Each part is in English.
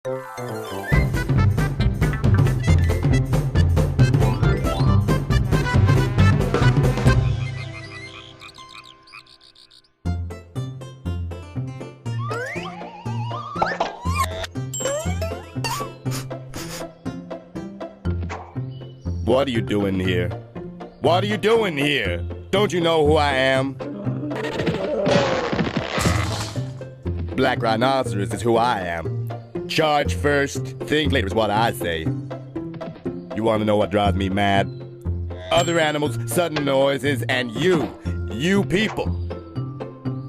What are you doing here? What are you doing here? Don't you know who I am? Black Rhinoceros is who I am. Charge first, think later is what I say. You want to know what drives me mad? Other animals, sudden noises, and you people.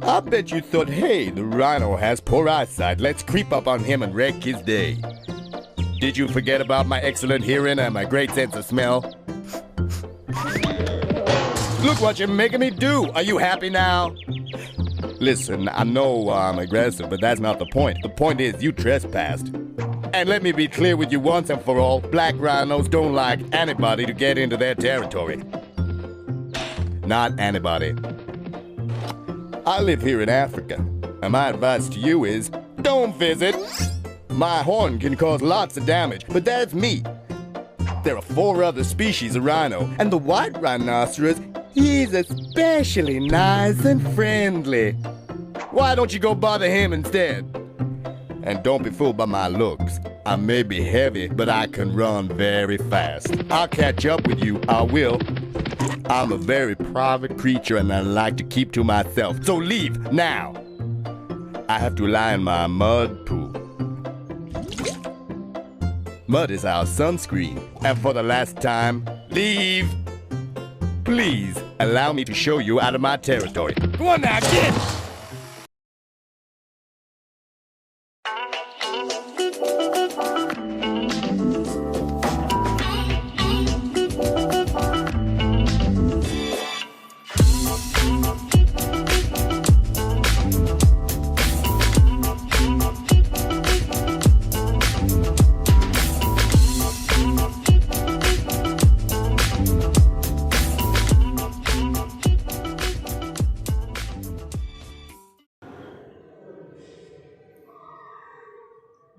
I bet you thought, hey, the rhino has poor eyesight. Let's creep up on him and wreck his day. Did you forget about my excellent hearing and my great sense of smell? Look what you're making me do. Are you happy now? Listen, I know I'm aggressive, but that's not the point. The point is you trespassed. And let me be clear with you once and for all, black rhinos don't like anybody to get into their territory. Not anybody. I live here in Africa, and my advice to you is, don't visit. My horn can cause lots of damage, but that's me. There are 4 other species of rhino, and the white rhinoceros, he's especially nice and friendly. Why don't you go bother him instead? And don't be fooled by my looks. I may be heavy, but I can run very fast. I'll catch up with you, I will. I'm a very private creature and I like to keep to myself, so leave now. I have to lie in my mud pool. Mud is our sunscreen. And for the last time, leave. Please allow me to show you out of my territory. Go on now, get!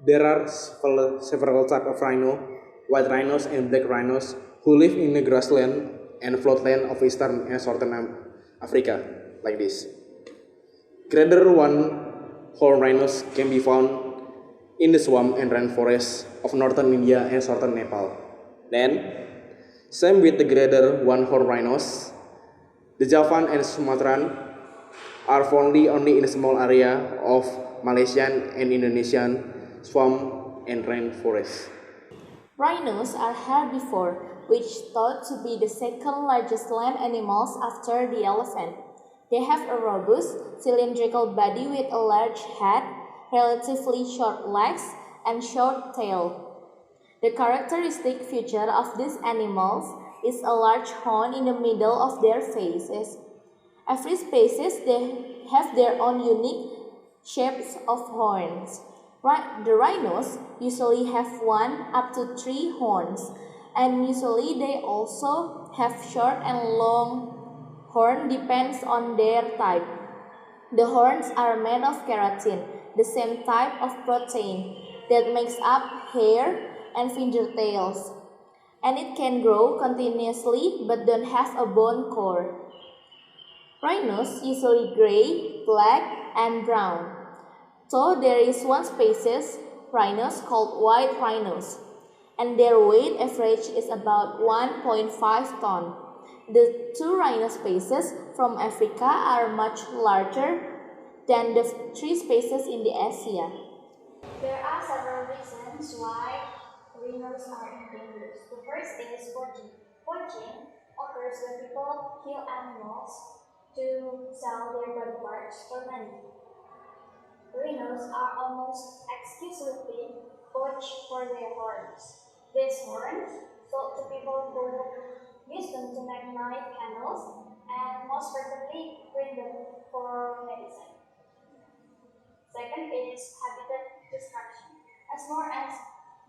There are several types of rhino, white rhinos and black rhinos, who live in the grassland and floodland of eastern and southern Africa, like this. Greater one-horned rhinos can be found in the swamp and rainforests of northern India and southern Nepal. Then, same with the greater one-horned rhinos, the Javan and Sumatran are found only in a small area of Malaysian and Indonesian swamp and rainforest. Rhinos are herbivore, which thought to be the second largest land animals after the elephant. They have a robust, cylindrical body with a large head, relatively short legs, and short tail. The characteristic feature of these animals is a large horn in the middle of their faces. Every species they have their own unique shapes of horns. The rhinos usually have 1 up to 3 horns, and usually they also have short and long horn depends on their type. The horns are made of keratin, the same type of protein that makes up hair and fingertails, and it can grow continuously but don't have a bone core. Rhinos usually gray, black, and brown. So there is one species, rhinos called white rhinos, and their weight average is about 1.5 ton. The 2 rhino species from Africa are much larger than the 3 species in the Asia. There are several reasons why rhinos are endangered. The first is poaching. Poaching occurs when people kill animals to sell their body parts for money. Rhinos are almost exclusively poached for their horns. These horns sold to people who use them to make knife handles and most frequently breed them for medicine. Second is habitat destruction. As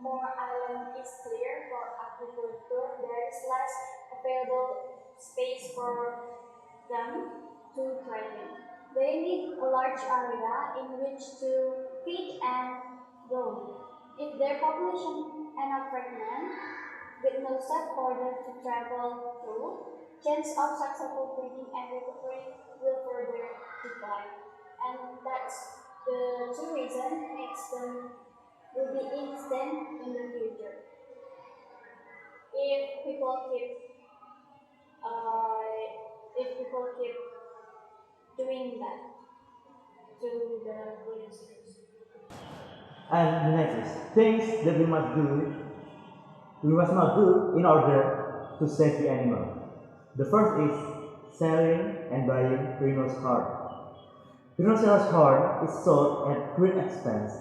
more island is clear for agriculture, there is less available space for them to thrive in. They need a large area in which to feed and grow. their population enough pregnant, with no safe border to travel through, chance of successful breeding and recovery will further decline. And that's the two reasons extinct will be extinct in the future. If people keep uh, if people keep doing that to the breeding series. And the next is things that we must not do in order to save the animal. The first is selling and buying rhino's horn. Rhinoceros horn is sold at great expense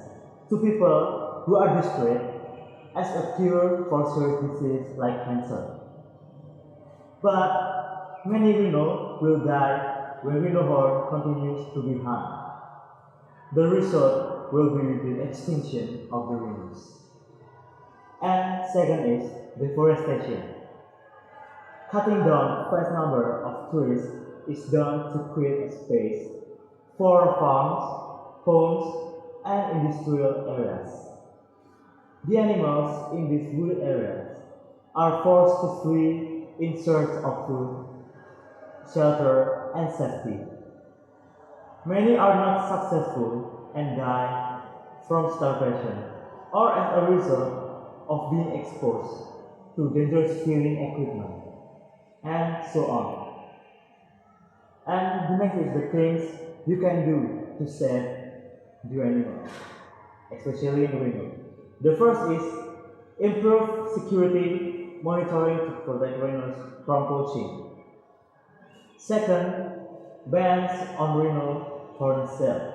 to people who are desperate as a cure for serious disease like cancer. But many rhino will die when rhino horn continues to be hunted. The result will be the extinction of the rhinos. And second is deforestation. Cutting down vast number of trees is done to create a space for farms, homes, and industrial areas. The animals in these wooded areas are forced to flee in search of food, shelter, and safety. Many are not successful and die from starvation or as a result of being exposed to dangerous killing equipment, and so on. And the next is the things you can do to save the animals, especially in rhino. The first is improve security monitoring to protect rhinos from poaching. Second, bans on rhino horn sale.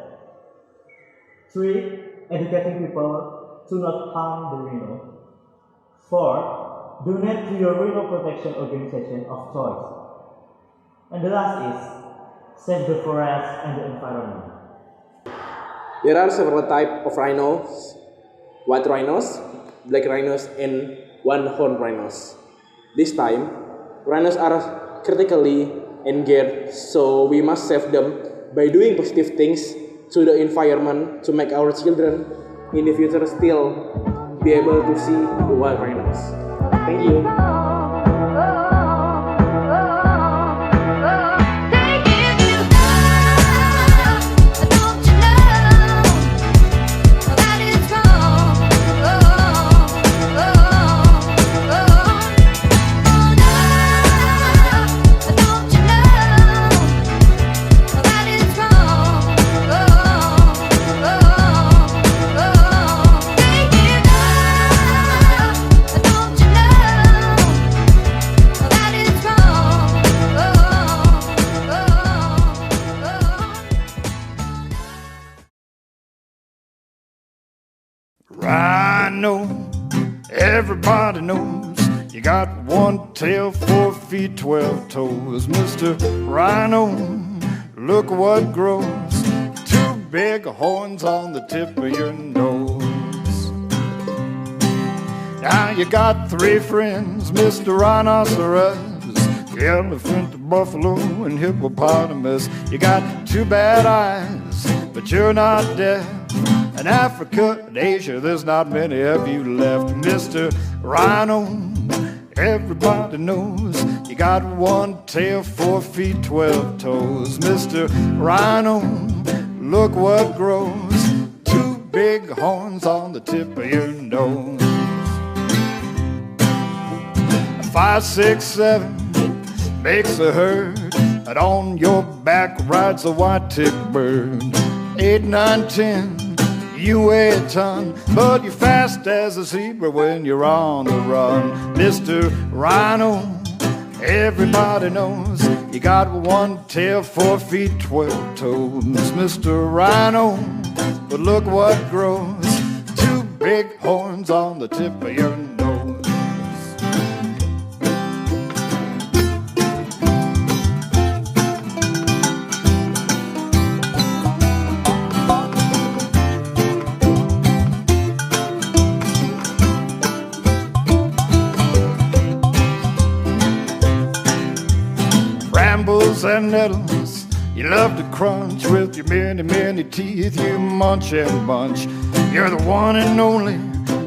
3. Educating people to not harm the rhino. 4. Donate to your rhino protection organization of choice. And the last is save the forest and the environment. There are several types of rhinos: white rhinos, black rhinos, and one-horned rhinos. This time, rhinos are critically endangered, so we must save them by doing positive things to the environment to make our children in the future still be able to see the wild rhinos. Thank you. Rhino, everybody knows you got 1 tail, 4 feet, 12 toes. Mr. Rhino, look what grows. 2 big horns on the tip of your nose. Now you got 3 friends, Mr. Rhinoceros, the elephant, the buffalo, and hippopotamus. You got 2 bad eyes, but you're not deaf. In Africa and Asia, there's not many of you left. Mr. Rhino, everybody knows you got 1 tail, 4 feet, 12 toes. Mr. Rhino, look what grows. 2 big horns on the tip of your nose. 5, 6, 7 makes a herd, and on your back rides a white-tipped bird. 8, 9, 10, you weigh a ton, but you're fast as a zebra when you're on the run. Mr. Rhino, everybody knows you got 1 tail, 4 feet, 12 toes. Mr. Rhino, but look what grows. 2 big horns on the tip of your nose. Brambles and nettles you love to crunch with your many, many teeth. You munch and bunch. You're the one and only,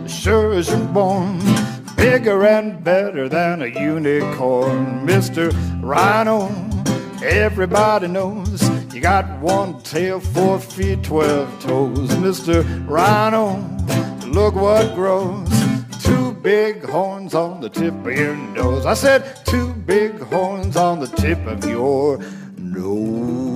the sure as you're born. Bigger and better than a unicorn. Mr. Rhino, everybody knows you got 1 tail, 4 feet, 12 toes. Mr. Rhino, look what grows. 2 big horns on the tip of your nose. I said 2 big horns on the tip of your nose.